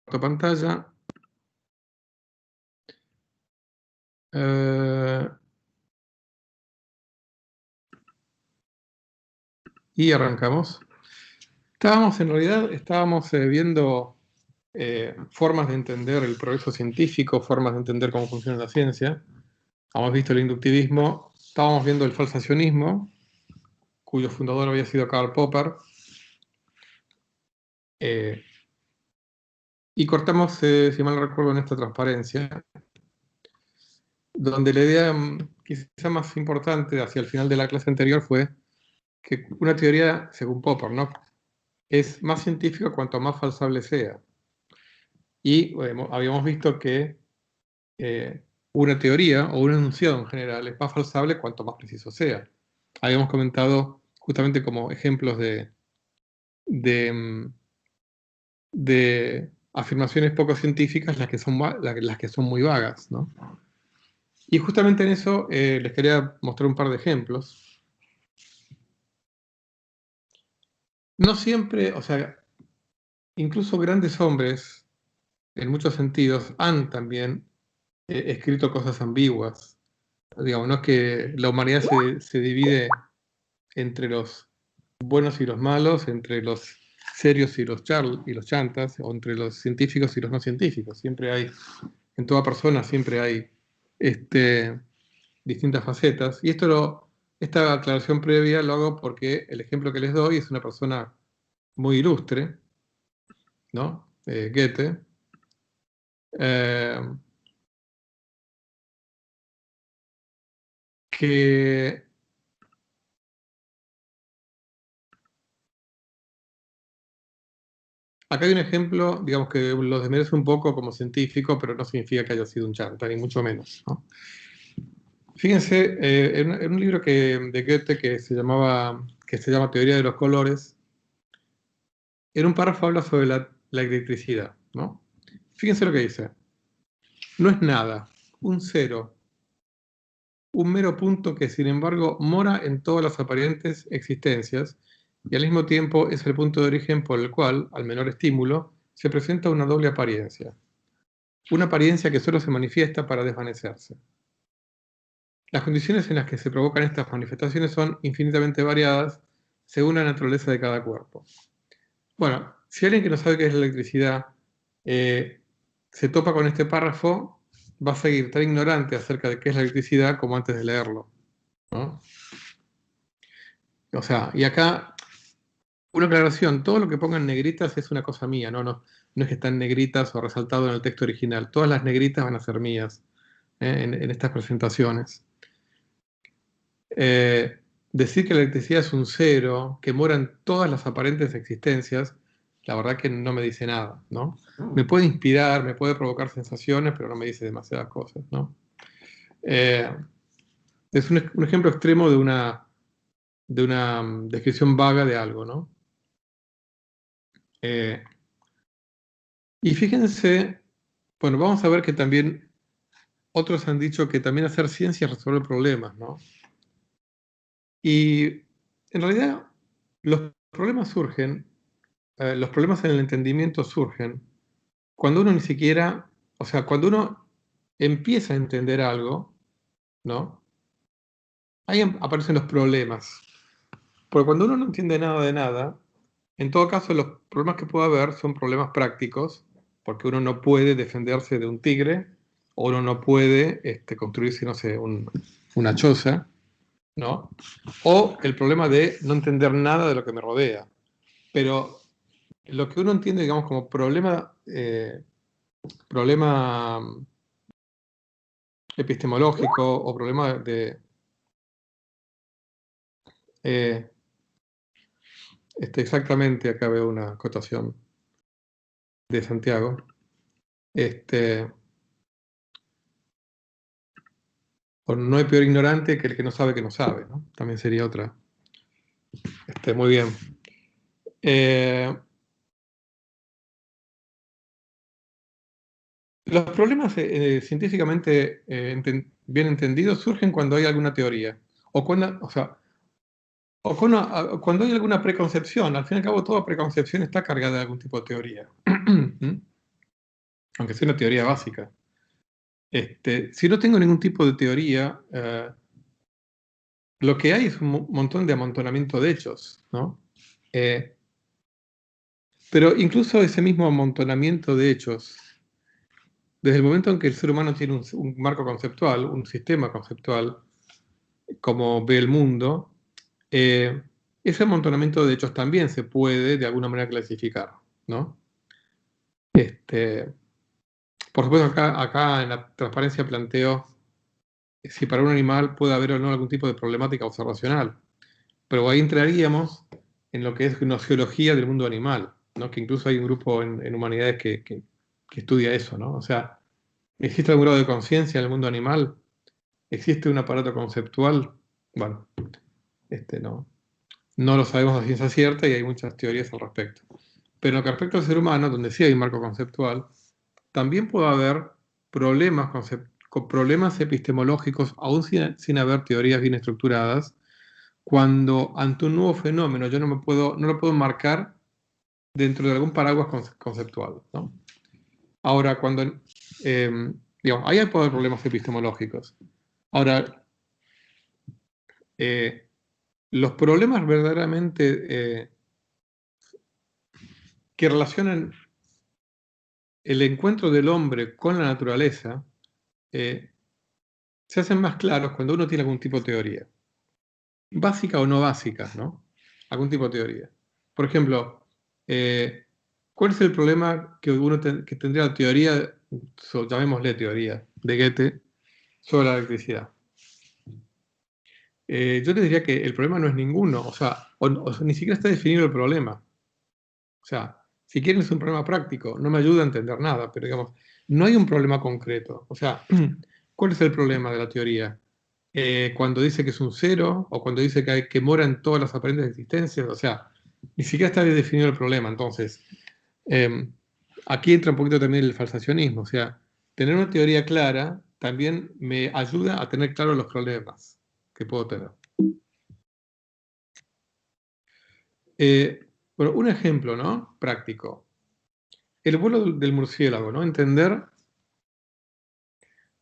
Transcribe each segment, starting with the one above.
pantalla. Y arrancamos. En realidad estábamos viendo formas de entender el progreso científico, formas de entender cómo funciona la ciencia. Hemos visto el inductivismo, estábamos viendo el falsacionismo, cuyo fundador había sido Karl Popper. Y cortamos, si mal no recuerdo, en esta transparencia, donde la idea quizá más importante hacia el final de la clase anterior fue que una teoría, según Popper, ¿no?, es más científica cuanto más falsable sea. Y habíamos visto que una teoría o un enunciado en general es más falsable cuanto más preciso sea. Habíamos comentado justamente como ejemplos de afirmaciones poco científicas las que son muy vagas, ¿no? Y justamente en eso les quería mostrar un par de ejemplos. No siempre, o sea, incluso grandes hombres, en muchos sentidos, han también escrito cosas ambiguas. Digamos, no es que la humanidad se divide entre los buenos y los malos, entre los serios y los chantas, o entre los científicos y los no científicos. Siempre hay, en toda persona siempre hay distintas facetas. Y esta aclaración previa lo hago porque el ejemplo que les doy es una persona muy ilustre, ¿no? Goethe. Que acá hay un ejemplo, digamos que lo desmerece un poco como científico, pero no significa que haya sido un chanta, ni mucho menos, ¿no? Fíjense, en un libro de Goethe que se llama Teoría de los colores, en un párrafo habla sobre la electricidad, ¿no? Fíjense lo que dice. No es nada, un cero, un mero punto que sin embargo mora en todas las aparentes existencias y al mismo tiempo es el punto de origen por el cual, al menor estímulo, se presenta una doble apariencia. Una apariencia que solo se manifiesta para desvanecerse. Las condiciones en las que se provocan estas manifestaciones son infinitamente variadas según la naturaleza de cada cuerpo. Bueno, si alguien que no sabe qué es la electricidad se topa con este párrafo, va a seguir tan ignorante acerca de qué es la electricidad como antes de leerlo, ¿no? O sea, y acá una aclaración, todo lo que pongan negritas es una cosa mía, no es que están negritas o resaltado en el texto original. Todas las negritas van a ser mías en estas presentaciones. Decir que la electricidad es un cero, que mora en todas las aparentes existencias, la verdad que no me dice nada, ¿no? Me puede inspirar, me puede provocar sensaciones, pero no me dice demasiadas cosas, ¿no? Es un ejemplo extremo de una descripción vaga de algo, ¿no? Y fíjense, bueno, vamos a ver que también otros han dicho que también hacer ciencia es resolver problemas, ¿no? Y en realidad los problemas los problemas en el entendimiento surgen cuando uno ni siquiera, o sea, cuando uno empieza a entender algo, ¿no? Ahí aparecen los problemas. Porque cuando uno no entiende nada de nada, en todo caso los problemas que puede haber son problemas prácticos, porque uno no puede defenderse de un tigre, o uno no puede construirse, no sé, una choza, ¿no? O el problema de no entender nada de lo que me rodea. Pero lo que uno entiende, digamos, como problema epistemológico o problema de... exactamente, acá veo una acotación de Santiago. No hay peor ignorante que el que no sabe, ¿no? También sería otra. Muy bien. Los problemas científicamente bien entendidos surgen cuando hay alguna teoría. Cuando hay alguna preconcepción. Al fin y al cabo, toda preconcepción está cargada de algún tipo de teoría. aunque sea una teoría básica. Si no tengo ningún tipo de teoría, lo que hay es un montón de amontonamiento de hechos, ¿no? Pero incluso ese mismo amontonamiento de hechos, desde el momento en que el ser humano tiene un marco conceptual, un sistema conceptual, como ve el mundo, ese amontonamiento de hechos también se puede de alguna manera clasificar, ¿no? Por supuesto, acá en la transparencia planteo si para un animal puede haber o no algún tipo de problemática observacional. Pero ahí entraríamos en lo que es gnoseología del mundo animal, ¿no? Que incluso hay un grupo en humanidades que estudia eso, ¿no? O sea, ¿existe algún grado de conciencia en el mundo animal? ¿Existe un aparato conceptual? Bueno, no lo sabemos a ciencia cierta y hay muchas teorías al respecto. Pero en lo que respecta al ser humano, donde sí hay un marco conceptual, también puede haber problemas epistemológicos, aún sin haber teorías bien estructuradas, cuando ante un nuevo fenómeno yo no lo puedo marcar dentro de algún paraguas conceptual, ¿no? Ahora, digamos, ahí puede haber problemas epistemológicos. Ahora, los problemas verdaderamente que relacionan el encuentro del hombre con la naturaleza se hacen más claros cuando uno tiene algún tipo de teoría. Básica o no básica, ¿no? Algún tipo de teoría. Por ejemplo, ¿cuál es el problema que que tendría la teoría, llamémosle teoría, de Goethe, sobre la electricidad? Yo te diría que el problema no es ninguno, o sea, ni siquiera está definido el problema. O sea, si quieren es un problema práctico, no me ayuda a entender nada, pero digamos, no hay un problema concreto. O sea, ¿cuál es el problema de la teoría? Cuando dice que es un cero, o cuando dice que mora en todas las aparentes existencias, o sea, ni siquiera está bien definido el problema. Entonces, aquí entra un poquito también el falsacionismo, o sea, tener una teoría clara también me ayuda a tener claros los problemas que puedo tener. Bueno, un ejemplo, ¿no? Práctico. El vuelo del murciélago, ¿no? Entender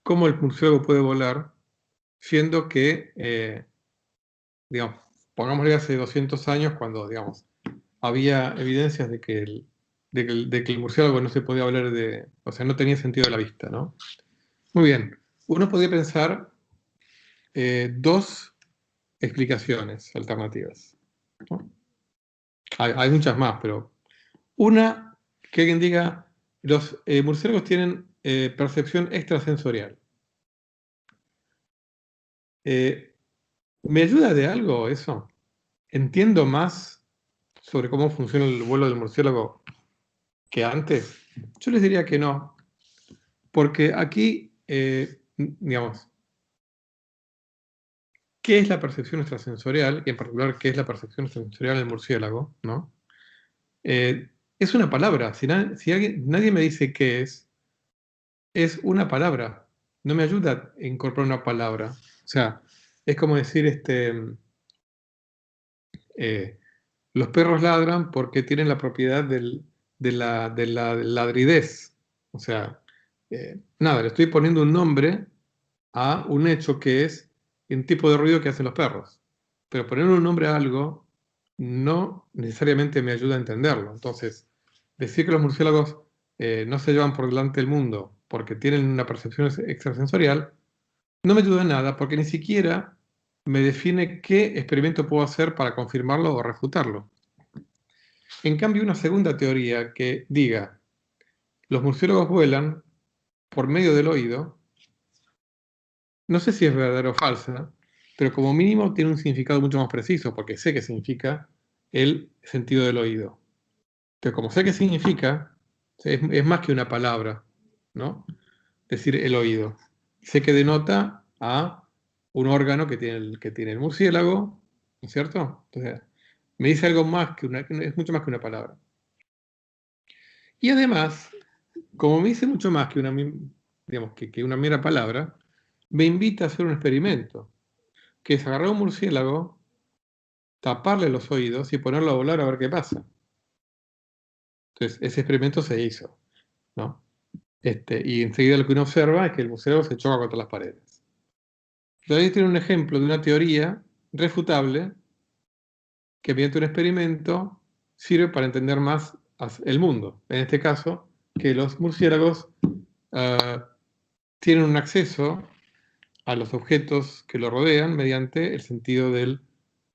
cómo el murciélago puede volar, siendo que, digamos, pongámosle hace 200 años, cuando, digamos, había evidencias de que el murciélago no se podía hablar o sea, no tenía sentido de la vista, ¿no? Muy bien, uno podría pensar dos explicaciones alternativas, ¿no? Hay muchas más, pero una, que alguien diga, los murciélagos tienen percepción extrasensorial. ¿Me ayuda de algo eso? ¿Entiendo más sobre cómo funciona el vuelo del murciélago que antes? Yo les diría que no, porque aquí, digamos, ¿qué es la percepción extrasensorial? Y en particular, ¿qué es la percepción extrasensorial del murciélago? ¿No? Es una palabra. Si nadie me dice qué es una palabra. No me ayuda a incorporar una palabra. O sea, es como decir, los perros ladran porque tienen la propiedad de la ladridez. O sea, nada, le estoy poniendo un nombre a un hecho que es un tipo de ruido que hacen los perros. Pero poner un nombre a algo no necesariamente me ayuda a entenderlo. Entonces, decir que los murciélagos no se llevan por delante del mundo porque tienen una percepción extrasensorial no me ayuda en nada porque ni siquiera me define qué experimento puedo hacer para confirmarlo o refutarlo. En cambio, una segunda teoría que diga los murciélagos vuelan por medio del oído, no sé si es verdadera o falsa, pero como mínimo tiene un significado mucho más preciso, porque sé qué significa el sentido del oído. Pero como sé qué significa, es más que una palabra, ¿no? Decir el oído. Sé que denota a un órgano que tiene el murciélago, ¿no es cierto? Entonces, me dice algo más es mucho más que una palabra. Y además, como me dice mucho más que digamos, que una mera palabra, me invita a hacer un experimento, que es agarrar un murciélago, taparle los oídos y ponerlo a volar a ver qué pasa. Entonces, ese experimento se hizo, ¿no? y enseguida lo que uno observa es que el murciélago se choca contra las paredes. Entonces ahí tiene un ejemplo de una teoría refutable que mediante un experimento sirve para entender más el mundo. En este caso, que los murciélagos tienen un acceso a los objetos que lo rodean mediante el sentido del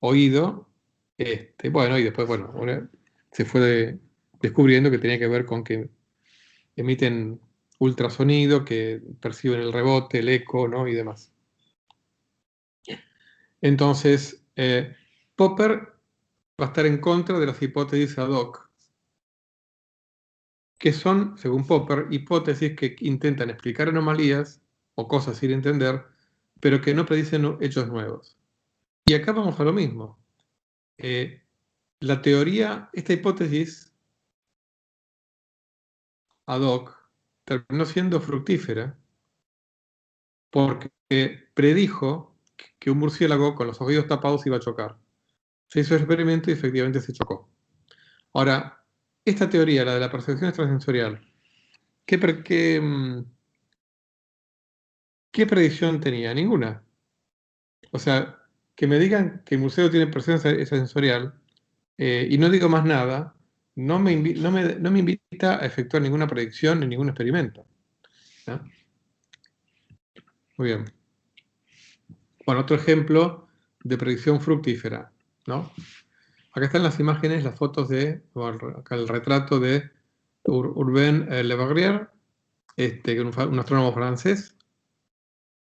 oído. Bueno, y después, bueno, se fue descubriendo que tenía que ver con que emiten ultrasonido, que perciben el rebote, el eco, ¿no? Y demás. Entonces, Popper va a estar en contra de las hipótesis ad hoc, que son, según Popper, hipótesis que intentan explicar anomalías o cosas sin entender, pero que no predicen hechos nuevos. Y acá vamos a lo mismo. La teoría, esta hipótesis ad hoc, terminó siendo fructífera porque predijo que un murciélago con los oídos tapados iba a chocar. Se hizo el experimento y efectivamente se chocó. Ahora, esta teoría, la de la percepción extrasensorial, ¿qué predicción tenía? Ninguna. O sea, que me digan que el museo tiene percepción extrasensorial y no digo más nada, no me invita a efectuar ninguna predicción ni ningún experimento. ¿No? Muy bien. Bueno, otro ejemplo de predicción fructífera, ¿no? Acá están las imágenes, las fotos acá el retrato de Urbain Le Verrier, un astrónomo francés,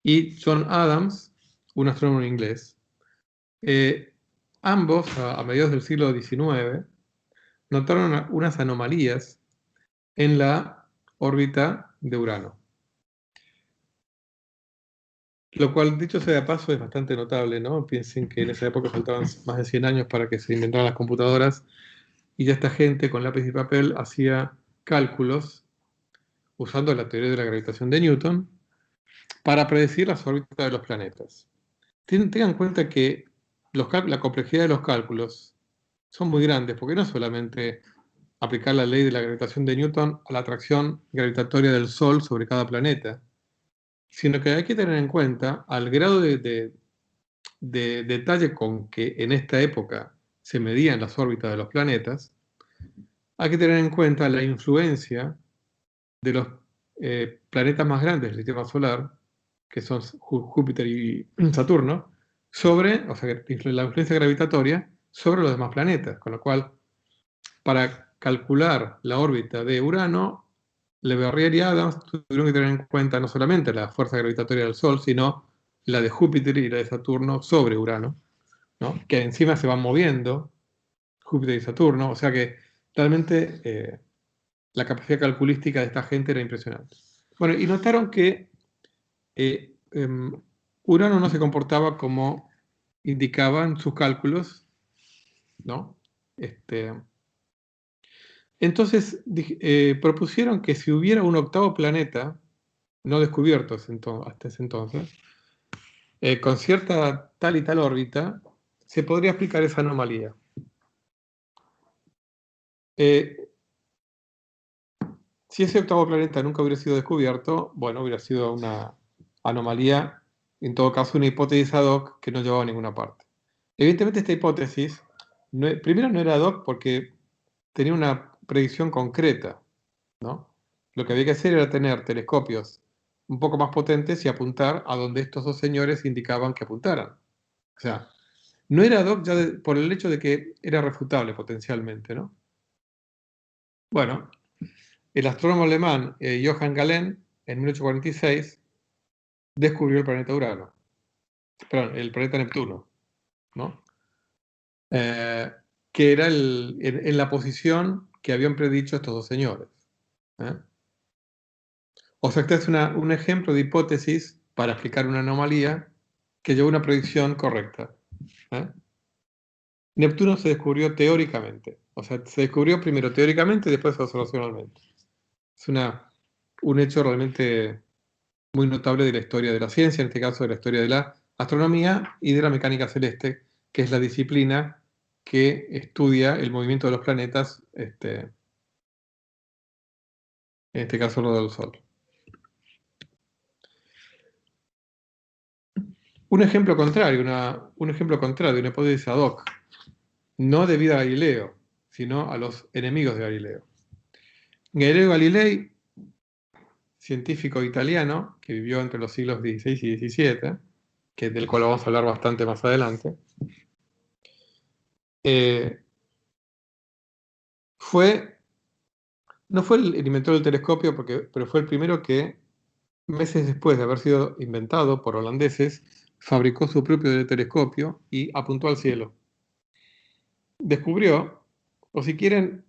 y John Adams, un astrónomo inglés. Ambos, a mediados del siglo XIX, notaron unas anomalías en la órbita de Urano. Lo cual, dicho sea de paso, es bastante notable, ¿no? Piensen que en esa época faltaban más de 100 años para que se inventaran las computadoras y ya esta gente con lápiz y papel hacía cálculos usando la teoría de la gravitación de Newton para predecir las órbitas de los planetas. Tengan en cuenta que la complejidad de los cálculos son muy grandes, porque no es solamente aplicar la ley de la gravitación de Newton a la atracción gravitatoria del Sol sobre cada planeta, sino que hay que tener en cuenta al grado de detalle con que en esta época se medían las órbitas de los planetas, hay que tener en cuenta la influencia de los planetas más grandes del sistema solar, que son Júpiter y Saturno, o sea, la influencia gravitatoria sobre los demás planetas, con lo cual, para calcular la órbita de Urano, Le Verrier y Adams tuvieron que tener en cuenta no solamente la fuerza gravitatoria del Sol, sino la de Júpiter y la de Saturno sobre Urano, ¿no? Que encima se van moviendo, Júpiter y Saturno, o sea que realmente la capacidad calculística de esta gente era impresionante. Bueno, y notaron que Urano no se comportaba como indicaban sus cálculos, ¿no? Entonces propusieron que si hubiera un octavo planeta, no descubierto hasta ese entonces, con cierta tal y tal órbita, se podría explicar esa anomalía. Si ese octavo planeta nunca hubiera sido descubierto, bueno, hubiera sido una anomalía, en todo caso una hipótesis ad hoc que no llevaba a ninguna parte. Evidentemente esta hipótesis, primero no era ad hoc porque tenía una predicción concreta, ¿no? Lo que había que hacer era tener telescopios un poco más potentes y apuntar a donde estos dos señores indicaban que apuntaran. O sea, no era ad hoc ya por el hecho de que era refutable potencialmente, ¿no? Bueno, el astrónomo alemán Johann Galen, en 1846, descubrió el planeta Urano, perdón, el planeta Neptuno, ¿no? Que era en la posición que habían predicho estos dos señores. ¿Eh? O sea, este es un ejemplo de hipótesis para explicar una anomalía que llevó una predicción correcta. ¿Eh? Neptuno se descubrió teóricamente, o sea, se descubrió primero teóricamente y después observacionalmente. Es un hecho realmente muy notable de la historia de la ciencia, en este caso de la historia de la astronomía y de la mecánica celeste, que es la disciplina que estudia el movimiento de los planetas, en este caso lo del Sol. Un ejemplo contrario, una hipótesis ad hoc, no debido a Galileo, sino a los enemigos de Galileo. Galileo Galilei, científico italiano que vivió entre los siglos XVI y XVII, del cual vamos a hablar bastante más adelante, no fue el inventor del telescopio, pero fue el primero que, meses después de haber sido inventado por holandeses, fabricó su propio telescopio y apuntó al cielo. Descubrió, o si quieren,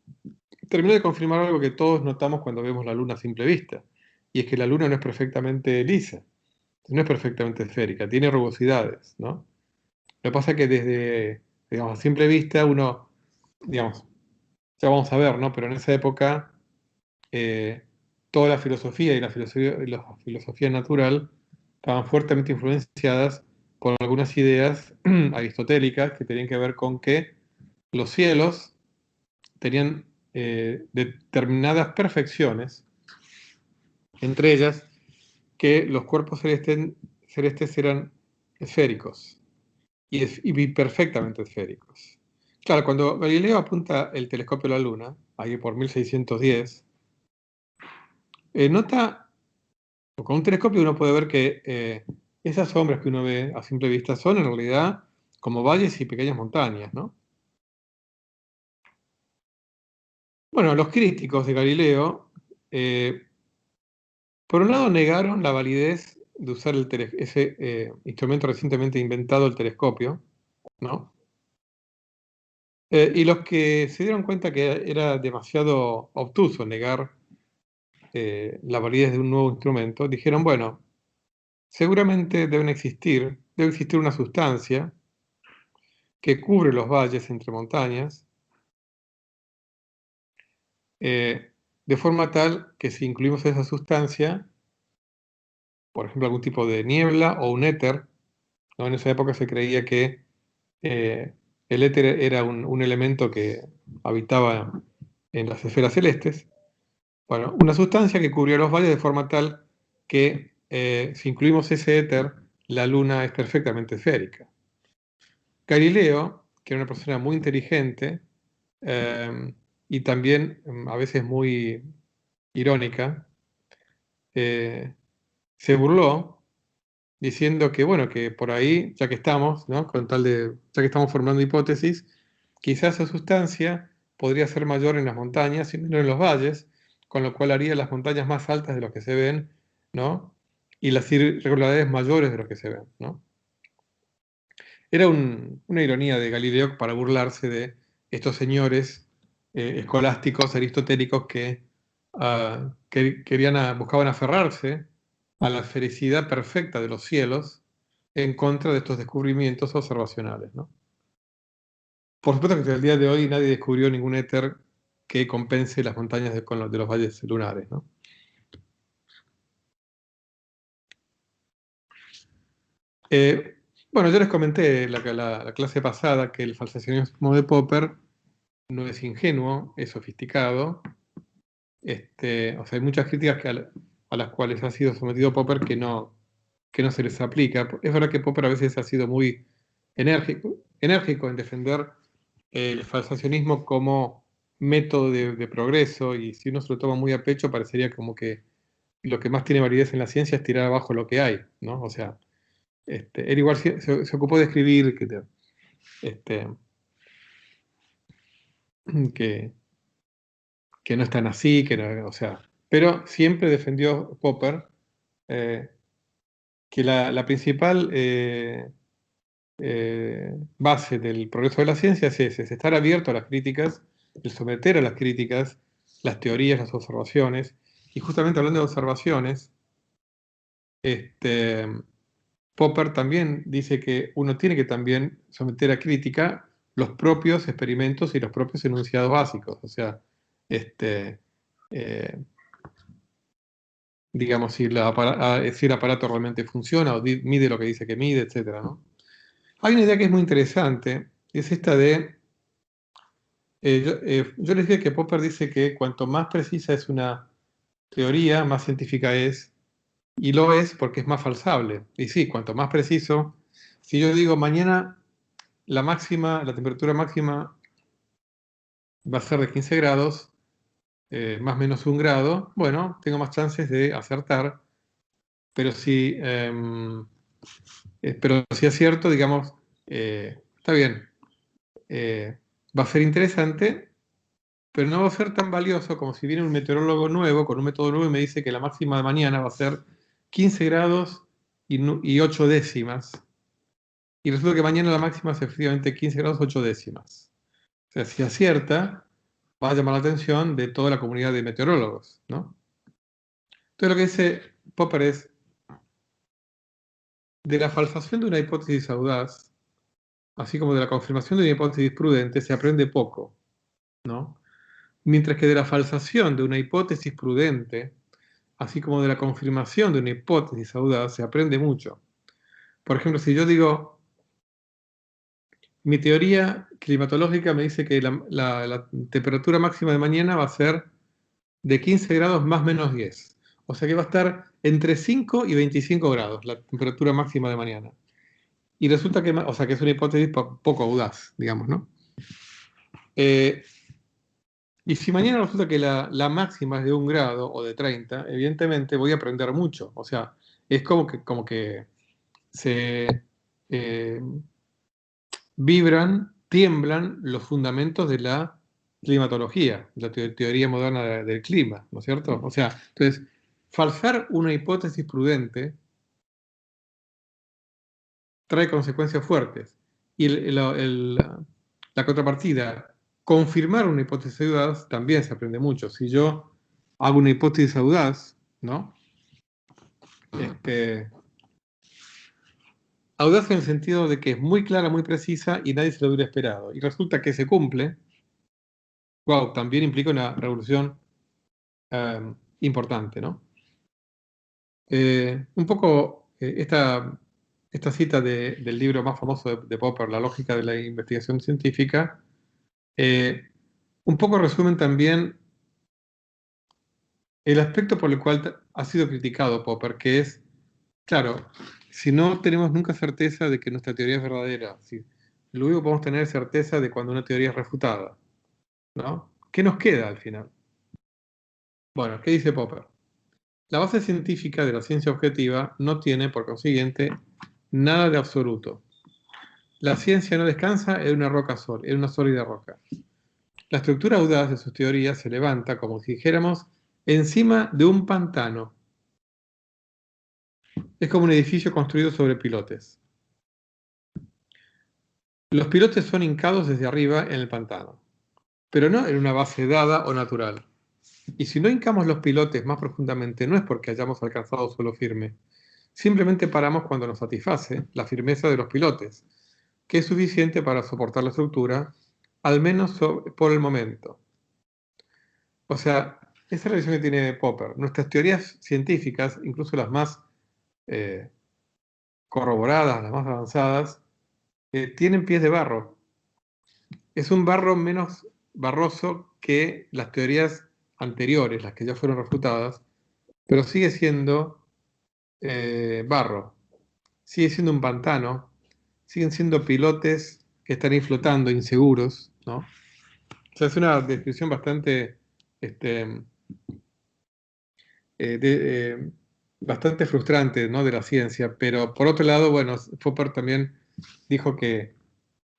terminó de confirmar algo que todos notamos cuando vemos la Luna a simple vista, y es que la Luna no es perfectamente lisa, no es perfectamente esférica, tiene rugosidades, ¿no? Lo que pasa es que desde, digamos, a simple vista uno, digamos, ya vamos a ver, ¿no? Pero en esa época toda la filosofía y la filosofía natural estaban fuertemente influenciadas por algunas ideas aristotélicas que tenían que ver con que los cielos tenían determinadas perfecciones, entre ellas que los cuerpos celestes eran esféricos y perfectamente esféricos. Claro, cuando Galileo apunta el telescopio a la Luna, ahí por 1610, nota, con un telescopio uno puede ver que esas sombras que uno ve a simple vista son en realidad como valles y pequeñas montañas, ¿no? Bueno, los críticos de Galileo, por un lado, negaron la validez de usar ese instrumento recientemente inventado, el telescopio, ¿no? Y los que se dieron cuenta que era demasiado obtuso negar la validez de un nuevo instrumento, dijeron, bueno, seguramente debe existir una sustancia que cubre los valles entre montañas, de forma tal que si incluimos esa sustancia, por ejemplo, algún tipo de niebla o un éter, ¿no? En esa época se creía que el éter era un elemento que habitaba en las esferas celestes. Bueno, una sustancia que cubría los valles de forma tal que si incluimos ese éter, la Luna es perfectamente esférica. Galileo, que era una persona muy inteligente y también a veces muy irónica, se burló diciendo que, bueno, que por ahí, ya que estamos, ¿no? Ya que estamos formando hipótesis, quizás esa sustancia podría ser mayor en las montañas y menor en los valles, con lo cual haría las montañas más altas de lo que se ven, ¿no? Y las irregularidades mayores de lo que se ven, ¿no? Era una ironía de Galileo para burlarse de estos señores escolásticos, aristotélicos que buscaban aferrarse a la felicidad perfecta de los cielos en contra de estos descubrimientos observacionales, ¿no? Por supuesto que hasta el día de hoy nadie descubrió ningún éter que compense las montañas de los valles lunares, ¿no? Eh, bueno, yo les comenté la clase pasada que el falsacionismo de Popper no es ingenuo, es sofisticado. O sea, hay muchas críticas a las cuales ha sido sometido Popper que no se les aplica. Es verdad que Popper a veces ha sido muy enérgico en defender el falsacionismo como método de progreso, y si uno se lo toma muy a pecho, parecería como que lo que más tiene validez en la ciencia es tirar abajo lo que hay, ¿no? O sea, él igual se ocupó de escribir este, que, que no están así, o sea, pero siempre defendió Popper eh, que la principal base del progreso de la ciencia es estar abierto a las críticas, el someter a las críticas las teorías, las observaciones, y justamente hablando de observaciones, Popper también dice que uno tiene que también someter a crítica los propios experimentos y los propios enunciados básicos, o sea, eh, digamos, si el aparato realmente funciona o mide lo que dice que mide, etc., ¿no? Hay una idea que es muy interesante, y es esta de, yo les dije que Popper dice que cuanto más precisa es una más científica es, y lo es porque es más falsable. Y sí, cuanto más preciso si yo digo mañana la temperatura máxima va a ser de 15 grados, más o menos 1 grado, bueno, tengo más chances de acertar, pero si acierto, digamos, está bien, va a ser interesante, pero no va a ser tan valioso como si viene un meteorólogo nuevo, con un método nuevo, y me dice que la máxima de mañana va a ser 15 grados y 8 décimas. Y resulta que mañana la máxima es efectivamente 15 grados 8 décimas. O sea, si acierta, va a llamar la atención de toda la comunidad de meteorólogos, ¿no? Entonces lo que dice Popper es, de la falsación de una hipótesis audaz, así como de la confirmación de una hipótesis prudente, se aprende poco, ¿no? Mientras que de la falsación de una hipótesis prudente, así como de la confirmación de una hipótesis audaz, se aprende mucho. Por ejemplo, si yo digo, mi teoría climatológica me dice que la temperatura máxima de mañana va a ser de 15 grados más menos 10. O sea que va a estar entre 5 y 25 grados la temperatura máxima de mañana. Y resulta que, o sea, que es una hipótesis poco audaz, digamos, ¿no? Y si mañana resulta que la máxima es de 1 grado o de 30, evidentemente voy a aprender mucho. O sea, es como que se eh, vibran, tiemblan los fundamentos de la climatología, la teoría moderna del clima, ¿no es cierto? O sea, entonces, falsar una hipótesis prudente trae consecuencias fuertes. Y la contrapartida, confirmar una hipótesis audaz también se aprende mucho. Si yo hago una hipótesis audaz, ¿no? Audaz en el sentido de que es muy clara, muy precisa y nadie se lo hubiera esperado. Y resulta que se cumple, wow, también implica una revolución importante, ¿no? Un poco esta cita del libro más famoso de Popper, La lógica de la investigación científica, un poco resumen también el aspecto por el cual ha sido criticado Popper, que es, claro, si no tenemos nunca certeza de que nuestra teoría es verdadera, si, lo único que podemos tener es certeza de cuando una teoría es refutada, ¿no? ¿Qué nos queda al final? Bueno, ¿qué dice Popper? La base científica de la ciencia objetiva no tiene, por consiguiente, nada de absoluto. La ciencia no descansa en una sólida roca. La estructura audaz de sus teorías se levanta, como si dijéramos, encima de un pantano. Es como un edificio construido sobre pilotes. Los pilotes son hincados desde arriba en el pantano, pero no en una base dada o natural. Y si no hincamos los pilotes más profundamente, no es porque hayamos alcanzado suelo firme. Simplemente paramos cuando nos satisface la firmeza de los pilotes, que es suficiente para soportar la estructura, al menos por el momento. O sea, esa es la visión que tiene Popper. Nuestras teorías científicas, incluso las más corroboradas, las más avanzadas, tienen pies de barro. Es un barro menos barroso que las teorías anteriores, las que ya fueron refutadas, pero sigue siendo barro. Sigue siendo un pantano, siguen siendo pilotes que están ahí flotando, inseguros, ¿no? O sea, es una descripción bastante, este, bastante frustrante, ¿no? De la ciencia, pero por otro lado, bueno, Popper también dijo que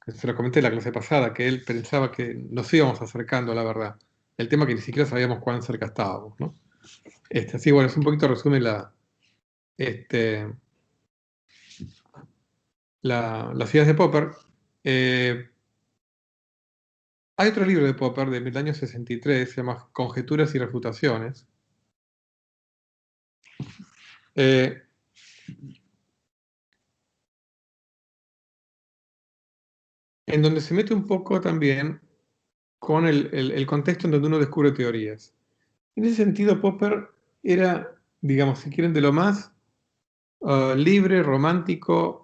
se lo comenté en la clase pasada, que él pensaba que nos íbamos acercando a la verdad. El tema que ni siquiera sabíamos cuán cerca estábamos, ¿no? Así, bueno, es un poquito resumen este, las ideas de Popper. Hay otro libro de Popper del año 63, se llama Conjeturas y Refutaciones, eh, en donde se mete un poco también con el contexto en donde uno descubre teorías. En ese sentido, Popper era, digamos, si quieren, de lo más libre, romántico,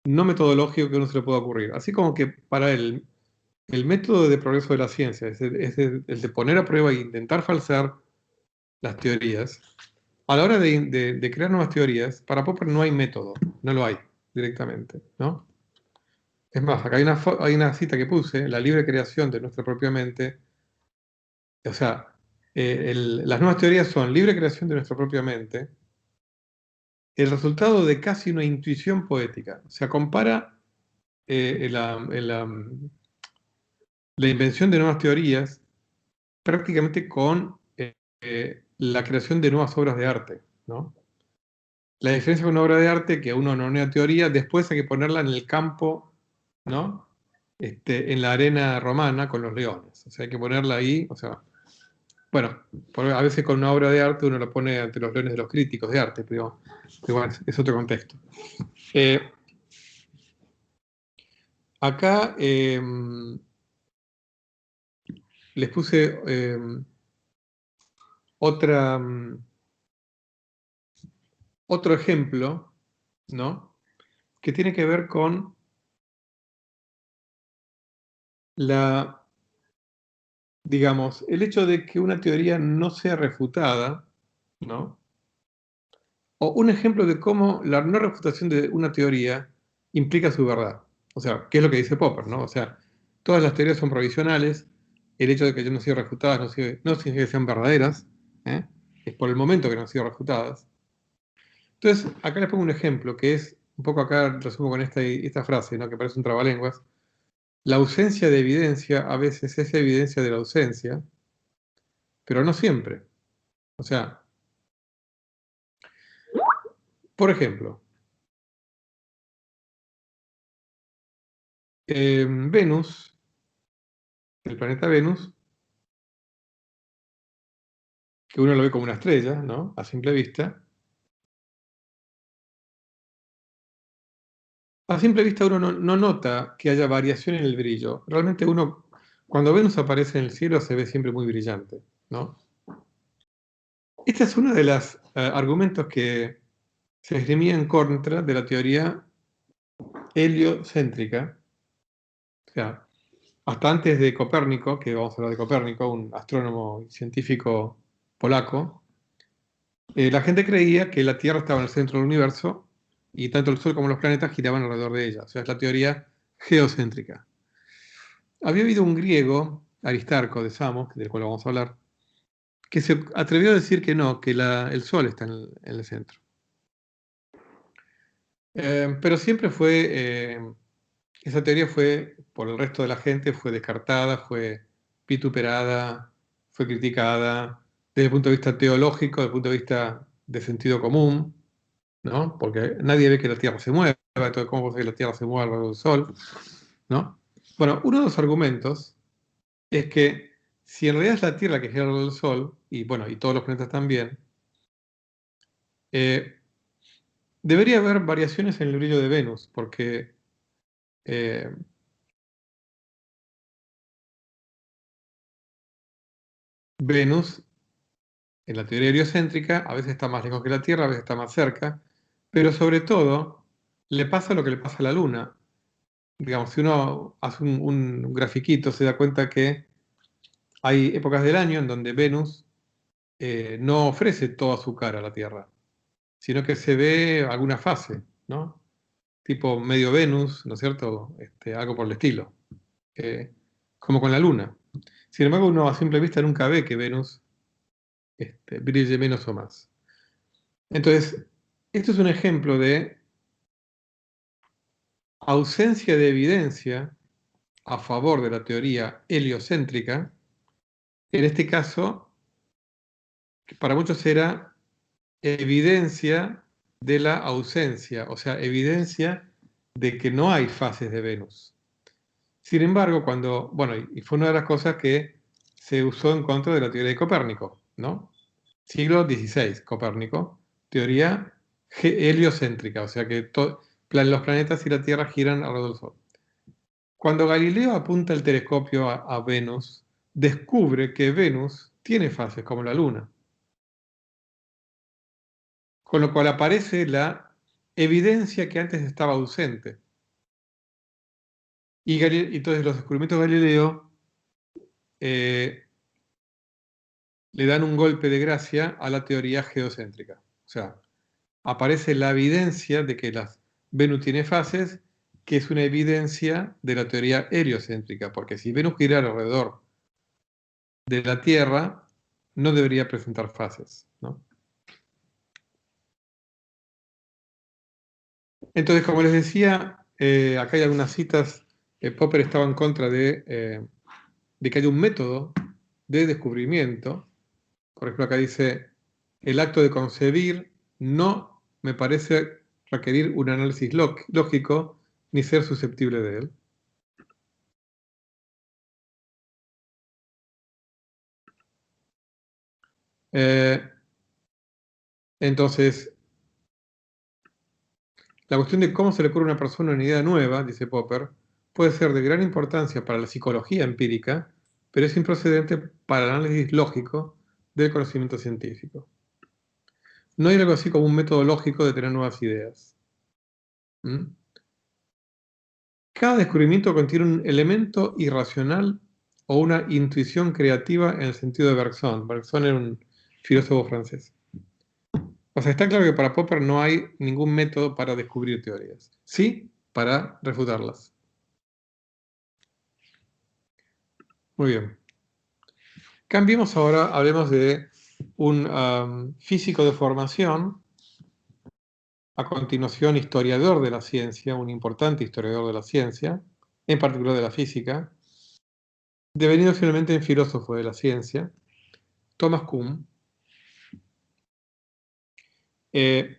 no metodológico que uno se le pueda ocurrir. Así como que para él, el método de progreso de la ciencia es el de poner a prueba e intentar falsear las teorías. A la hora de crear nuevas teorías, para Popper no hay método, no lo hay. directamente, ¿no? Es más, acá hay una cita que puse, la libre creación de nuestra propia mente. O sea, las nuevas teorías son libre creación de nuestra propia mente, el resultado de casi una intuición poética. O sea, compara la invención de nuevas teorías prácticamente con la creación de nuevas obras de arte, ¿no? La diferencia con una obra de arte que uno no una teoría, después hay que ponerla en el campo, ¿no? En la arena romana con los leones. O sea, hay que ponerla ahí, o sea, bueno, a veces con una obra de arte uno la pone ante los leones de los críticos de arte, pero bueno, es otro contexto. Eh, Acá les puse otra, otro ejemplo, ¿no? Que tiene que ver con la, digamos, el hecho de que una teoría no sea refutada, ¿no? O un ejemplo de cómo la no refutación de una teoría implica su verdad. O sea, ¿qué es lo que dice Popper, ¿no? O sea, todas las teorías son provisionales, el hecho de que yo no han sido refutadas no significa que sean verdaderas, ¿eh? Es por el momento que no han sido refutadas. Entonces, acá les pongo un ejemplo que es, un poco acá resumo con esta frase, ¿no? Que parece un trabalenguas. La ausencia de evidencia a veces es evidencia de la ausencia, pero no siempre. O sea, por ejemplo, Venus, el planeta Venus, que uno lo ve como una estrella, ¿no? A simple vista. A simple vista uno no nota que haya variación en el brillo. Realmente uno, cuando Venus aparece en el cielo, se ve siempre muy brillante, ¿no? Este es uno de los argumentos que se esgrimía en contra de la teoría heliocéntrica. O sea, hasta antes de Copérnico, que vamos a hablar de Copérnico, un astrónomo y científico polaco, la gente creía que la Tierra estaba en el centro del universo y tanto el Sol como los planetas giraban alrededor de ella. O sea, es la teoría geocéntrica. Había habido un griego, Aristarco de Samos, del cual vamos a hablar, que se atrevió a decir que no, que el Sol está en el centro. Pero siempre esa teoría fue, por el resto de la gente, fue descartada, fue vituperada, fue criticada desde el punto de vista teológico, desde el punto de vista de sentido común, ¿no? Porque nadie ve que la Tierra se mueva, entonces ¿cómo puede ser que la Tierra se mueva alrededor del Sol? ¿No? Bueno, uno de los argumentos es que si en realidad es la Tierra que gira alrededor del Sol, y bueno, y todos los planetas también, eh, debería haber variaciones en el brillo de Venus, porque eh, Venus, en la teoría heliocéntrica, a veces está más lejos que la Tierra, a veces está más cerca, pero sobre todo le pasa lo que le pasa a la Luna. Digamos, si uno hace un grafiquito, se da cuenta que hay épocas del año en donde Venus no ofrece toda su cara a la Tierra, sino que se ve alguna fase, ¿no? Tipo medio Venus, ¿no es cierto? Algo por el estilo, eh, como con la Luna. Sin embargo, uno a simple vista nunca ve que Venus brille menos o más. Entonces, esto es un ejemplo de ausencia de evidencia a favor de la teoría heliocéntrica. En este caso, que para muchos era evidencia de la ausencia, o sea, evidencia de que no hay fases de Venus. Sin embargo, bueno, y fue una de las cosas que se usó en contra de la teoría de Copérnico, ¿no? Siglo XVI, Copérnico, teoría heliocéntrica, o sea que los planetas y la Tierra giran alrededor del Sol. Cuando Galileo apunta el telescopio a Venus, descubre que Venus tiene fases como la Luna, con lo cual aparece la evidencia que antes estaba ausente. Y entonces los descubrimientos de Galileo eh, le dan un golpe de gracia a la teoría geocéntrica. O sea, aparece la evidencia de que Venus tiene fases, que es una evidencia de la teoría heliocéntrica, porque si Venus gira alrededor de la Tierra, no debería presentar fases, ¿no? Entonces, como les decía, acá hay algunas citas. Popper estaba en contra de que haya un método de descubrimiento. Por ejemplo, acá dice, el acto de concebir no me parece requerir un análisis lógico ni ser susceptible de él. Entonces, la cuestión de cómo se le ocurre a una persona una idea nueva, dice Popper, puede ser de gran importancia para la psicología empírica, pero es improcedente para el análisis lógico del conocimiento científico. No hay algo así como un método lógico de tener nuevas ideas. ¿Mm? Cada descubrimiento contiene un elemento irracional o una intuición creativa en el sentido de Bergson. Bergson era un filósofo francés. O sea, está claro que para Popper no hay ningún método para descubrir teorías. Sí, para refutarlas. Muy bien. Cambiemos ahora, hablemos de un físico de formación, a continuación historiador de la ciencia, un importante historiador de la ciencia, en particular de la física, devenido finalmente en filósofo de la ciencia, Thomas Kuhn. Él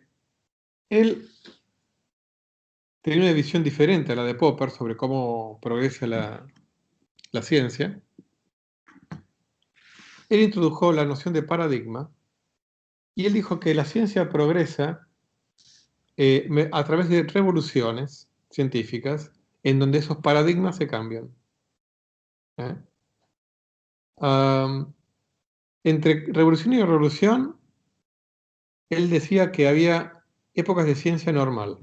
tenía una visión diferente a la de Popper sobre cómo progresa la ciencia. Él introdujo la noción de paradigma y él dijo que la ciencia progresa a través de revoluciones científicas en donde esos paradigmas se cambian. ¿Eh? Entre revolución y revolución, él decía que había épocas de ciencia normal,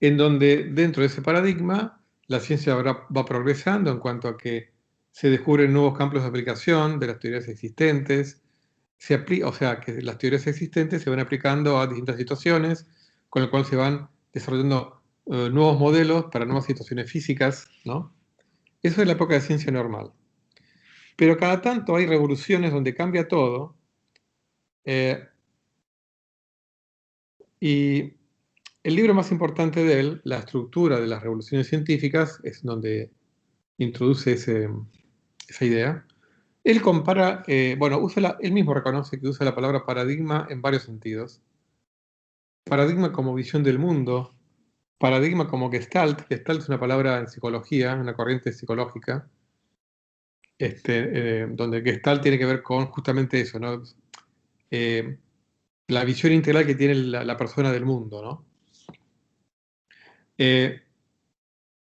en donde dentro de ese paradigma la ciencia va progresando en cuanto a que se descubren nuevos campos de aplicación de las teorías existentes, o sea, que las teorías existentes se van aplicando a distintas situaciones, con lo cual se van desarrollando nuevos modelos para nuevas situaciones físicas, ¿no? Eso es la época de ciencia normal. Pero cada tanto hay revoluciones donde cambia todo, y el libro más importante de él, La estructura de las revoluciones científicas, es donde introduce esa idea. Él compara, bueno, él mismo reconoce que usa la palabra paradigma en varios sentidos. Paradigma como visión del mundo, paradigma como Gestalt. Gestalt es una palabra en psicología, una corriente psicológica, donde Gestalt tiene que ver con justamente eso, ¿no? La visión integral que tiene la persona del mundo, ¿no?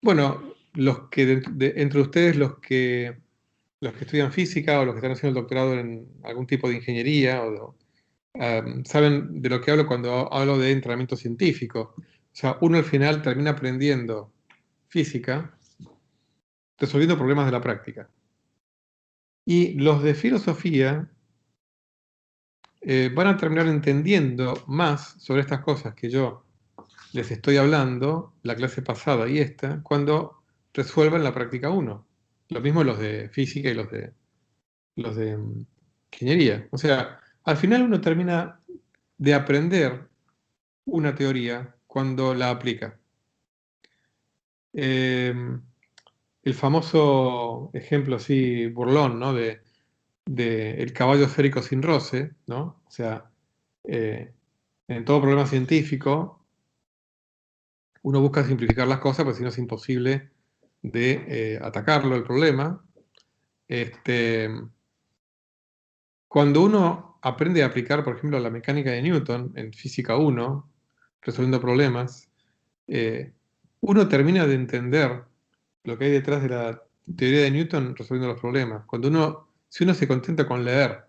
Bueno, entre ustedes, los que estudian física o los que están haciendo el doctorado en algún tipo de ingeniería, saben de lo que hablo cuando hablo de entrenamiento científico. O sea, uno al final termina aprendiendo física resolviendo problemas de la práctica. Y los de filosofía van a terminar entendiendo más sobre estas cosas que yo les estoy hablando, la clase pasada y esta, cuando resuelvan la práctica 1. Lo mismo los de física y los de ingeniería. O sea, al final uno termina de aprender una teoría cuando la aplica. El famoso ejemplo así burlón, ¿no? de el caballo esférico sin roce, ¿no? O sea, en todo problema científico uno busca simplificar las cosas, porque si no es imposible de atacarlo el problema. Cuando uno aprende a aplicar, por ejemplo, la mecánica de Newton en física 1, resolviendo problemas, uno termina de entender lo que hay detrás de la teoría de Newton resolviendo los problemas. Si uno se contenta con leer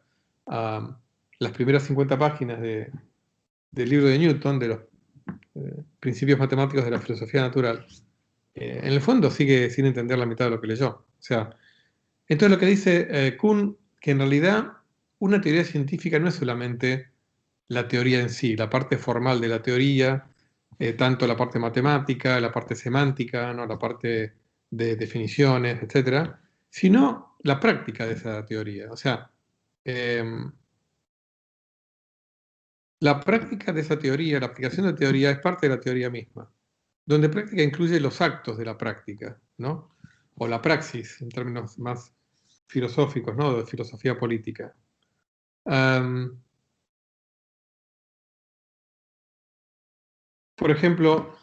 las primeras 50 páginas del libro de Newton, de los principios matemáticos de la filosofía natural, en el fondo sigue sin entender la mitad de lo que leyó. O sea, entonces lo que dice Kuhn, que en realidad una teoría científica no es solamente la teoría en sí, la parte formal de la teoría, tanto la parte matemática, la parte semántica, ¿no? La parte de definiciones, etcétera, sino la práctica de esa teoría. O sea, la práctica de esa teoría, la aplicación de la teoría es parte de la teoría misma, donde práctica incluye los actos de la práctica, ¿no? O la praxis, en términos más filosóficos, ¿no? De filosofía política. Por ejemplo,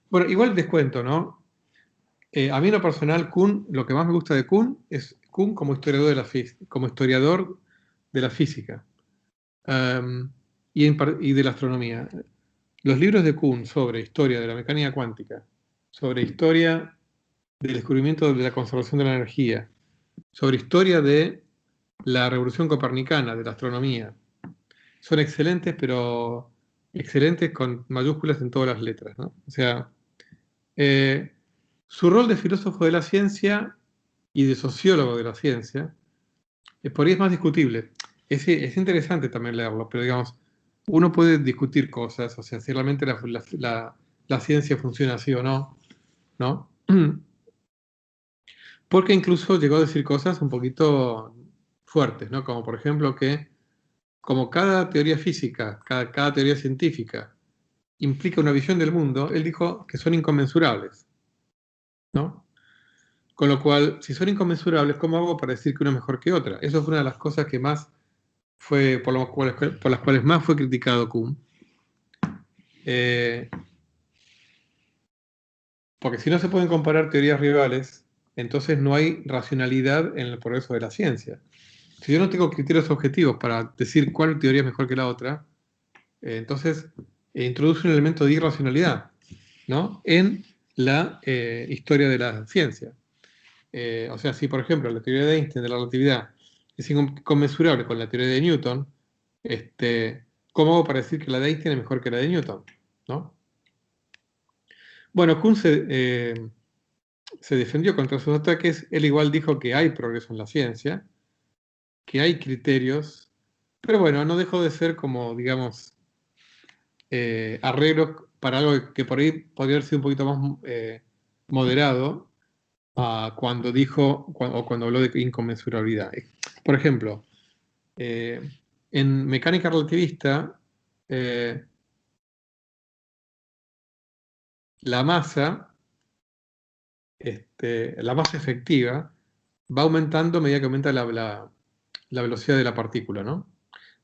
bueno, igual les cuento, ¿no? A mí en lo personal, Kuhn, lo que más me gusta de Kuhn es Kuhn como historiador de la, como historiador de la física y de la astronomía. Los libros de Kuhn sobre historia de la mecánica cuántica, sobre historia del descubrimiento de la conservación de la energía, sobre historia de la revolución copernicana, de la astronomía, son excelentes, pero excelentes con mayúsculas en todas las letras, ¿no? O sea, su rol de filósofo de la ciencia y de sociólogo de la ciencia, por ahí es más discutible. Es interesante también leerlo, pero digamos, uno puede discutir cosas, o sea, si realmente la ciencia funciona así o no, ¿no? Porque incluso llegó a decir cosas un poquito fuertes, ¿no? Como por ejemplo que, como cada teoría física, cada teoría científica implica una visión del mundo, él dijo que son inconmensurables, ¿no? Con lo cual, si son inconmensurables, ¿cómo hago para decir que una es mejor que otra? Eso fue una de las cosas que más fue, por las cuales más fue criticado Kuhn. Porque si no se pueden comparar teorías rivales, entonces no hay racionalidad en el progreso de la ciencia. Si yo no tengo criterios objetivos para decir cuál teoría es mejor que la otra, entonces introduce un elemento de irracionalidad, ¿no? En la historia de la ciencia. O sea, si por ejemplo la teoría de Einstein de la relatividad es inconmensurable con la teoría de Newton, ¿cómo hago para decir que la de Einstein es mejor que la de Newton? ¿No? Bueno, Kuhn se defendió contra sus ataques. Él igual dijo que hay progreso en la ciencia, que hay criterios, pero bueno, no dejó de ser como, digamos, arreglos para algo que por ahí podría haber sido un poquito más moderado cuando dijo, o cuando habló de inconmensurabilidad. Por ejemplo, en mecánica relativista, la masa, la masa efectiva, va aumentando a medida que aumenta la velocidad de la partícula, ¿no?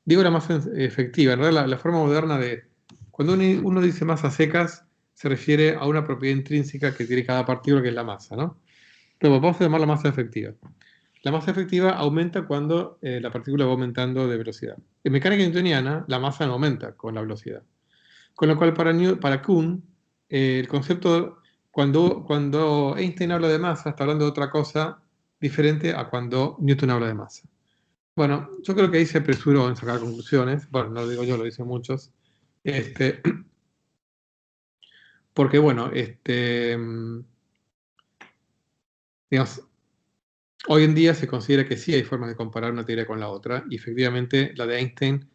Digo la masa efectiva, en realidad la forma moderna de... Cuando uno dice masa secas, se refiere a una propiedad intrínseca que tiene cada partícula, que es la masa, ¿no? Pero vamos a llamar la masa efectiva. La masa efectiva aumenta cuando la partícula va aumentando de velocidad. En mecánica newtoniana, la masa no aumenta con la velocidad. Con lo cual, para Kuhn, el concepto, cuando Einstein habla de masa, está hablando de otra cosa diferente a cuando Newton habla de masa. Bueno, yo creo que ahí se apresuró en sacar conclusiones. Bueno, no lo digo yo, lo dicen muchos. Porque, bueno, digamos, hoy en día se considera que sí hay formas de comparar una teoría con la otra, y efectivamente la de Einstein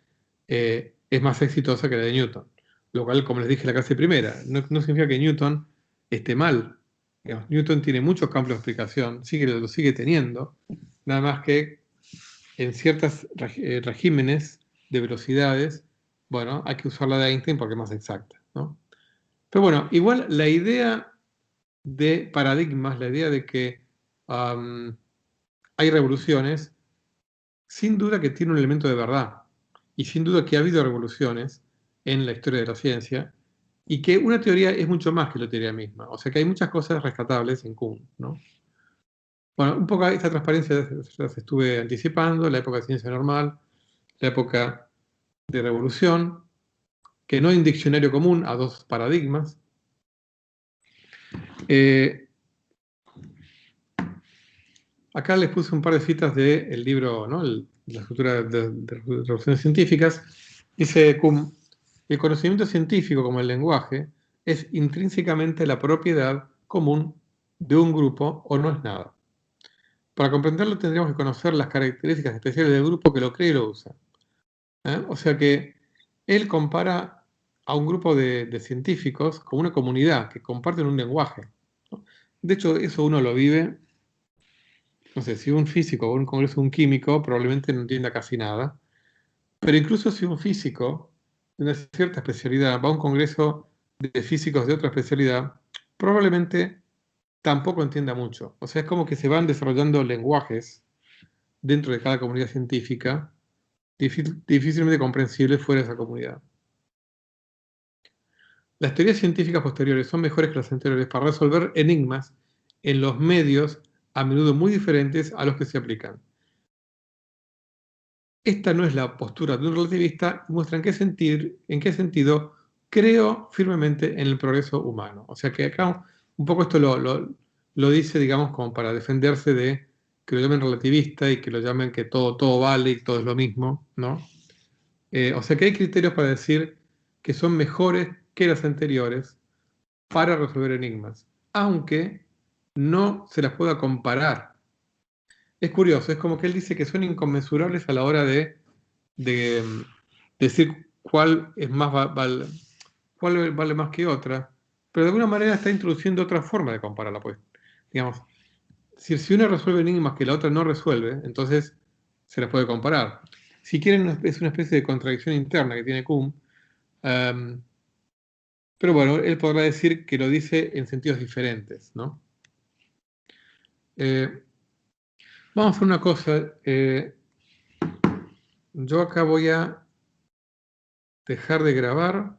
es más exitosa que la de Newton. Lo cual, como les dije en la clase primera, no significa que Newton esté mal. Digamos, Newton tiene muchos campos de explicación, lo sigue teniendo, nada más que en ciertos regímenes de velocidades, bueno, hay que usar la de Einstein porque es más exacta, ¿no? Pero bueno, igual la idea de paradigmas, la idea de que hay revoluciones, sin duda que tiene un elemento de verdad. Y sin duda que ha habido revoluciones en la historia de la ciencia y que una teoría es mucho más que la teoría misma. O sea que hay muchas cosas rescatables en Kuhn, ¿no? Bueno, un poco esta transparencia las estuve anticipando, la época de ciencia normal, la época de revolución, que no hay un diccionario común a dos paradigmas. Acá les puse un par de citas del libro, ¿no? La estructura de revoluciones científicas. Dice Kuhn, el conocimiento científico, como el lenguaje, es intrínsecamente la propiedad común de un grupo o no es nada. Para comprenderlo tendríamos que conocer las características especiales del grupo que lo cree y lo usa. O sea que él compara a un grupo de científicos como una comunidad que comparten un lenguaje, ¿no? De hecho, eso uno lo vive, no sé, si un físico o un congreso de un químico probablemente no entienda casi nada, pero incluso si un físico de una cierta especialidad va a un congreso de físicos de otra especialidad, probablemente tampoco entienda mucho. O sea, es como que se van desarrollando lenguajes dentro de cada comunidad científica difícilmente comprensibles fuera de esa comunidad. Las teorías científicas posteriores son mejores que las anteriores para resolver enigmas en los medios a menudo muy diferentes a los que se aplican. Esta no es la postura de un relativista y muestra en qué sentido creo firmemente en el progreso humano. O sea que acá un poco esto lo dice, digamos, como para defenderse de que lo llamen relativista y que lo llamen que todo vale y todo es lo mismo, ¿no? O sea que hay criterios para decir que son mejores que las anteriores para resolver enigmas, aunque no se las pueda comparar. Es curioso, es como que él dice que son inconmensurables a la hora de decir cuál es más cuál vale más que otra, pero de alguna manera está introduciendo otra forma de compararla, pues. Digamos, si una resuelve enigmas que la otra no resuelve, entonces se las puede comparar. Si quieren, es una especie de contradicción interna que tiene Kuhn, pero bueno, él podrá decir que lo dice en sentidos diferentes, ¿no? Vamos a hacer una cosa. Yo acá voy a dejar de grabar.